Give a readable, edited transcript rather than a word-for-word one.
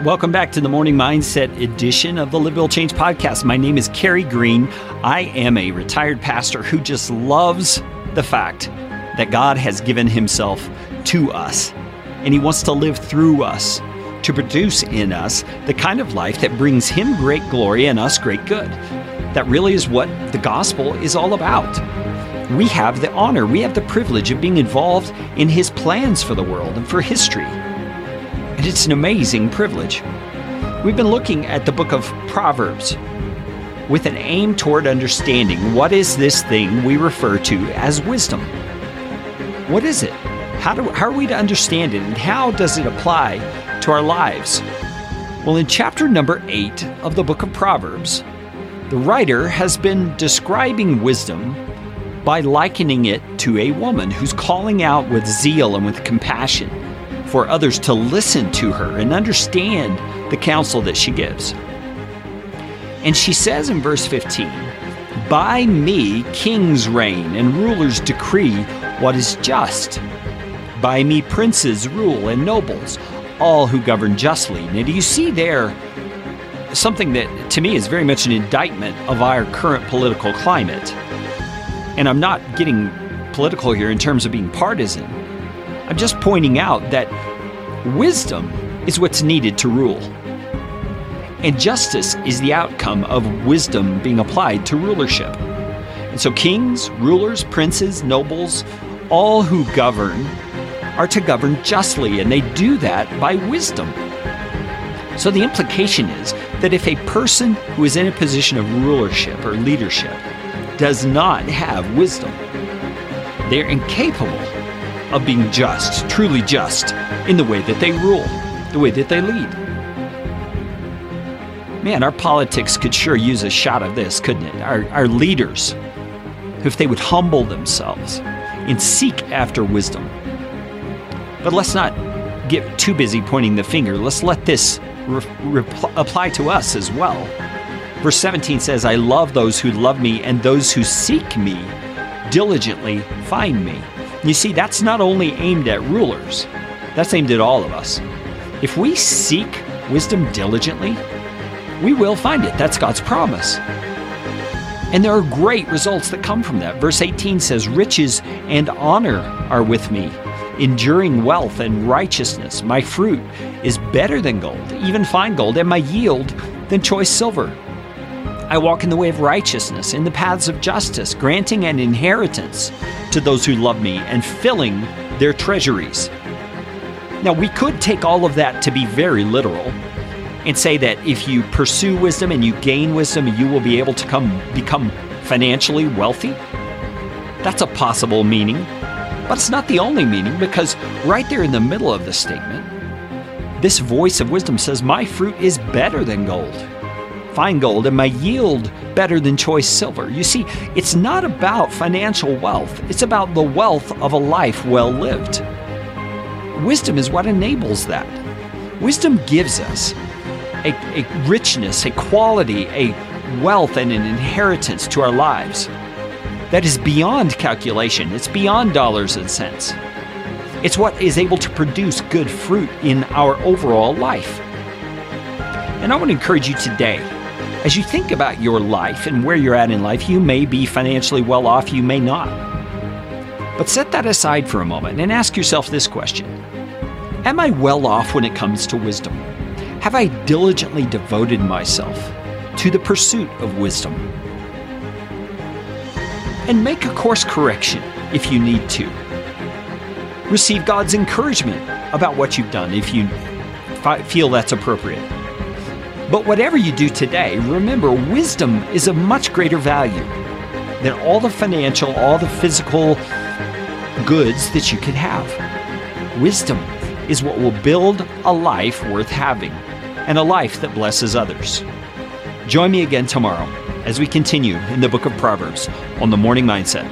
Welcome back to the Morning Mindset edition of the Live Will Change podcast. My name is Kerry Green. I am a retired pastor who just loves the fact that God has given himself to us, and he wants to live through us to produce in us the kind of life that brings him great glory and us great good. That really is what the gospel is all about. We have the honor, we have the privilege of being involved in his plans for the world and for history. And it's an amazing privilege. We've been looking at the book of Proverbs with an aim toward understanding what is this thing we refer to as wisdom. What is it? How are we to understand it, and how does it apply to our lives? Well, in chapter number 8 of the book of Proverbs, the writer has been describing wisdom by likening it to a woman who's calling out with zeal and with compassion for others to listen to her and understand the counsel that she gives. And she says in verse 15, "By me kings reign and rulers decree what is just. By me princes rule and nobles, all who govern justly." Now, do you see there something that to me is very much an indictment of our current political climate? And I'm not getting political here in terms of being partisan. I'm just pointing out that wisdom is what's needed to rule. And justice is the outcome of wisdom being applied to rulership. And so kings, rulers, princes, nobles, all who govern are to govern justly, and they do that by wisdom. So the implication is that if a person who is in a position of rulership or leadership does not have wisdom, they're incapable of being just, truly just, in the way that they rule, the way that they lead. Man, our politics could sure use a shot of this, couldn't it? Our leaders, if they would humble themselves and seek after wisdom. But let's not get too busy pointing the finger. Let's let this apply to us as well. Verse 17 says, "I love those who love me, and those who seek me diligently find me." You see, that's not only aimed at rulers, that's aimed at all of us. If we seek wisdom diligently, we will find it. That's God's promise. And there are great results that come from that. Verse 18 says, "Riches and honor are with me, enduring wealth and righteousness. My fruit is better than gold, even fine gold, and my yield than choice silver. I walk in the way of righteousness, in the paths of justice, granting an inheritance to those who love me and filling their treasuries." Now, we could take all of that to be very literal and say that if you pursue wisdom and you gain wisdom, you will be able to become financially wealthy. That's a possible meaning, but it's not the only meaning, because right there in the middle of the statement, this voice of wisdom says, "My fruit is better than gold, fine gold, and my yield better than choice silver." You see, it's not about financial wealth. It's about the wealth of a life well lived. Wisdom is what enables that. Wisdom gives us a richness, a quality, a wealth, and an inheritance to our lives that is beyond calculation. It's beyond dollars and cents. It's what is able to produce good fruit in our overall life. And I want to encourage you today, as you think about your life and where you're at in life, you may be financially well off, you may not. But set that aside for a moment and ask yourself this question. Am I well off when it comes to wisdom? Have I diligently devoted myself to the pursuit of wisdom? And make a course correction if you need to. Receive God's encouragement about what you've done if you feel that's appropriate. But whatever you do today, remember, wisdom is of much greater value than all the financial, all the physical goods that you could have. Wisdom is what will build a life worth having and a life that blesses others. Join me again tomorrow as we continue in the book of Proverbs on the Morning Mindset.